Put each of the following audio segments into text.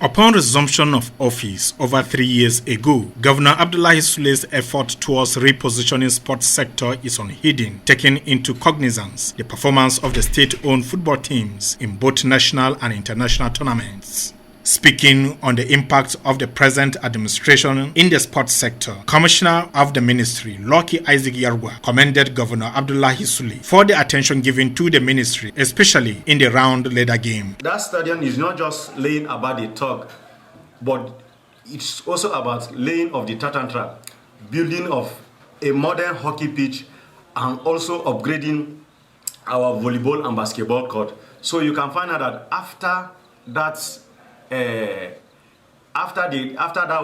Upon resumption of office over 3 years ago, Governor Abdullahi Sule's effort towards repositioning sports sector is unhidden, taking into cognizance the performance of the state-owned football teams in both national and international tournaments. Speaking on the impact of the present administration in the sports sector, Commissioner of the Ministry, Lucky Isaac Yarwa, commended Governor Abdullahi Sule for the attention given to the ministry, especially in the round ladder game. That stadium is not just laying about the talk, but it's also about laying of the tartan track, building of a modern hockey pitch, and also upgrading our volleyball and basketball court. So you can find out that after that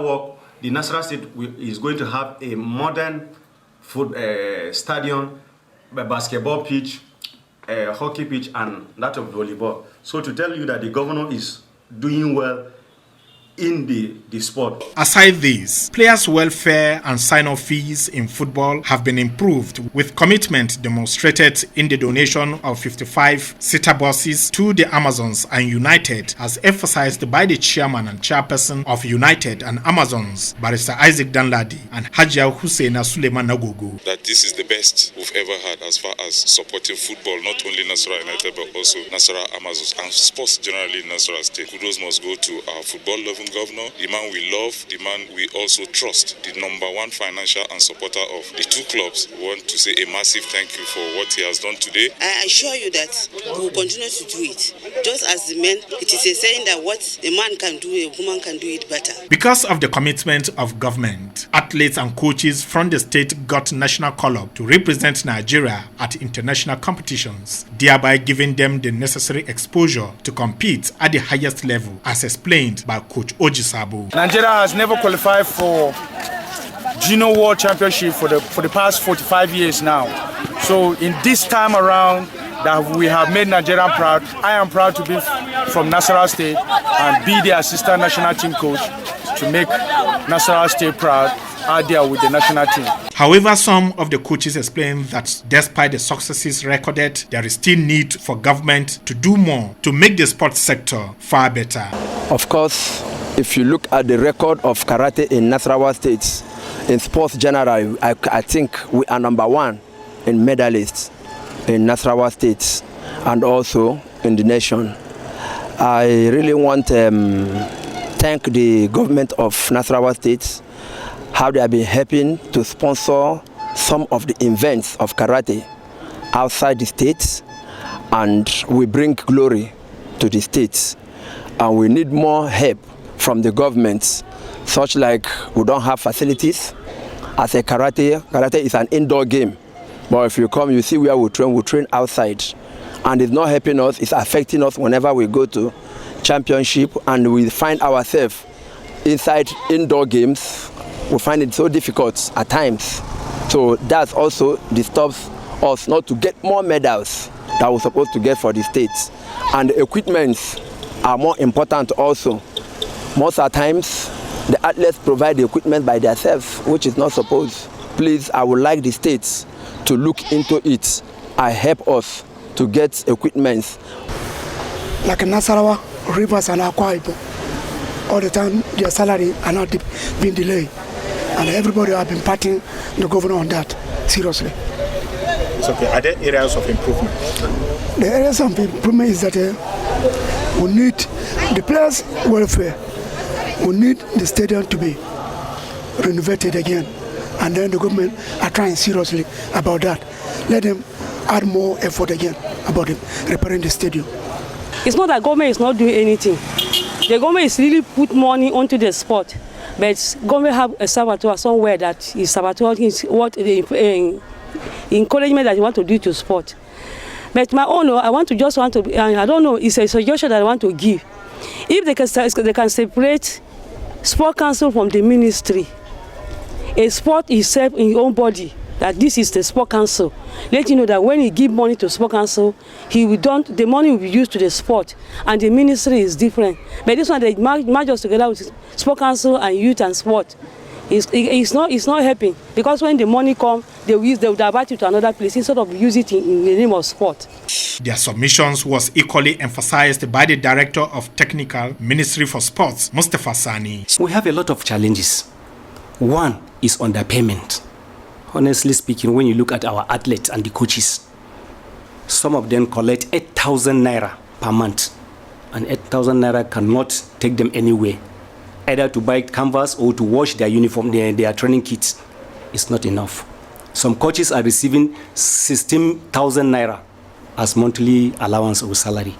work, the Nasarawa State is going to have a modern stadium, basketball pitch, hockey pitch, and that of volleyball. So to tell you that the governor is doing well in the sport. Aside this, players' welfare and sign-off fees in football have been improved, with commitment demonstrated in the donation of 55 seater buses to the Amazons and United, as emphasized by the chairman and chairperson of United and Amazons, Barrister Isaac Danladi and Hajia Husseina Suleiman Nagogo. That this is the best we've ever had as far as supporting football, not only Nasarawa United but also Nasarawa Amazons and sports generally in Nasarawa State. Kudos must go to our football-loving governor, the man we love, the man we also trust, the #1 financial and supporter of the two clubs. We want to say a massive thank you for what he has done today. I assure you that we will continue to do it. Just as the men, it is a saying that what a man can do, a woman can do it better. Because of the commitment of government, athletes and coaches from the state got national call-up to represent Nigeria at international competitions, thereby giving them the necessary exposure to compete at the highest level, as explained by Coach Ojisabo. Nigeria has never qualified for Junior World Championship for the past 45 years now. So in this time around that we have made Nigeria proud, I am proud to be from Nasarawa State and be the assistant national team coach to make Nasarawa State proud out there with the national team. However, some of the coaches explained that despite the successes recorded, there is still need for government to do more to make the sports sector far better. Of course, if you look at the record of karate in Nasarawa State, in sports general, I think we are #1 in medalists in Nasarawa State and also in the nation. I really want to thank the government of Nasarawa State, how they have been helping to sponsor some of the events of karate outside the states, and we bring glory to the states. And we need more help from the government, such like we don't have facilities. As a karate is an indoor game. But if you come, you see where we train outside. And it's not helping us, it's affecting us whenever we go to championship and we find ourselves inside indoor games. We find it so difficult at times. So that also disturbs us not to get more medals that we're supposed to get for the states. And the equipments are more important also. Most of the times, the athletes provide the equipment by themselves, which is not supposed. Please, I would like the states to look into it and help us to get equipments. Like Nasarawa, Rivers and Akwa Ibom, all the time their salary are not being delayed. And everybody have been patting the governor on that, seriously. It's okay. Are there areas of improvement? The areas of improvement is that we need the players' welfare. We need the stadium to be renovated again. And then the government are trying seriously about that. Let them add more effort again about repairing the stadium. It's not that government is not doing anything. The government is really put money onto the sport. But government have a saboteur somewhere that is sabotaging what the encouragement that you want to do to sport. But my own, I don't know, it's a suggestion that I want to give. If they can separate sport council from the ministry, a sport is set in your own body, that this is the sport council. Let you know that when you give money to sport council, the money will be used to the sport, and the ministry is different. But this one, they merge us together with sport council and youth and sport. It's not helping, because when the money comes, they will divert it to another place instead of use it in the name of sport. Their submissions was equally emphasized by the Director of Technical Ministry for Sports, Mustafa Sani. We have a lot of challenges. One is underpayment. Honestly speaking, when you look at our athletes and the coaches, some of them collect 8,000 naira per month, and 8,000 naira cannot take them anywhere, either to buy canvas or to wash their uniform, their training kits. It's not enough. Some coaches are receiving 16,000 naira as monthly allowance or salary.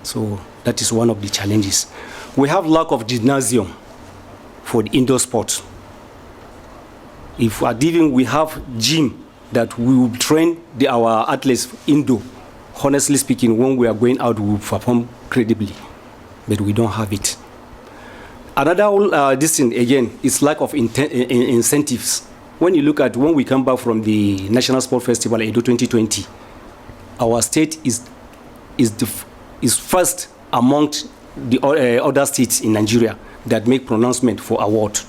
So that is one of the challenges. We have lack of gymnasium for the indoor sports. If we have gym that we will train our athletes indoor, honestly speaking, when we are going out, we will perform credibly, but we don't have it. Another this thing again is lack of incentives. When you look at when we come back from the National Sport Festival Edo 2020, our state is first amongst the other states in Nigeria that make pronouncement for award.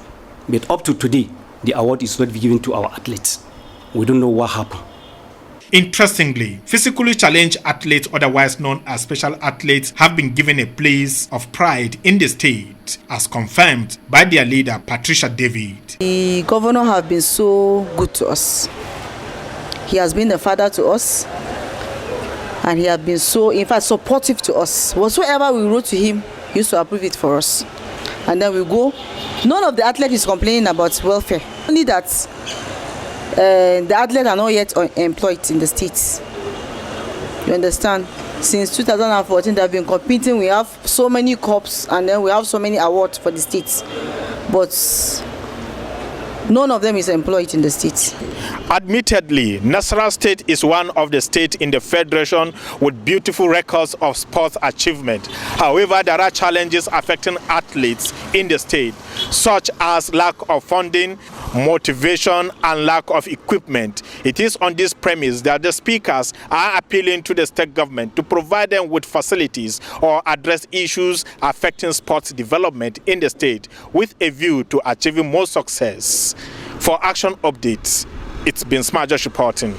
But up to today, the award is not given to our athletes. We don't know what happened. Interestingly, physically challenged athletes, otherwise known as special athletes, have been given a place of pride in the state, as confirmed by their leader, Patricia David. The governor has been so good to us. He has been a father to us, and he has been so, in fact, supportive to us. Whatsoever we wrote to him, he used to approve it for us. And then we go. None of the athletes is complaining about welfare. Only that the athletes are not yet employed in the states. You understand? Since 2014, they have been competing. We have so many cups, and then we have so many awards for the states. But none of them is employed in the states. Admittedly, Nasarawa State is one of the states in the Federation with beautiful records of sports achievement. However, there are challenges affecting athletes in the state, such as lack of funding, motivation, and lack of equipment. It is on this premise that the speakers are appealing to the state government to provide them with facilities or address issues affecting sports development in the state with a view to achieving more success. For Action Updates, it's been Smartest reporting.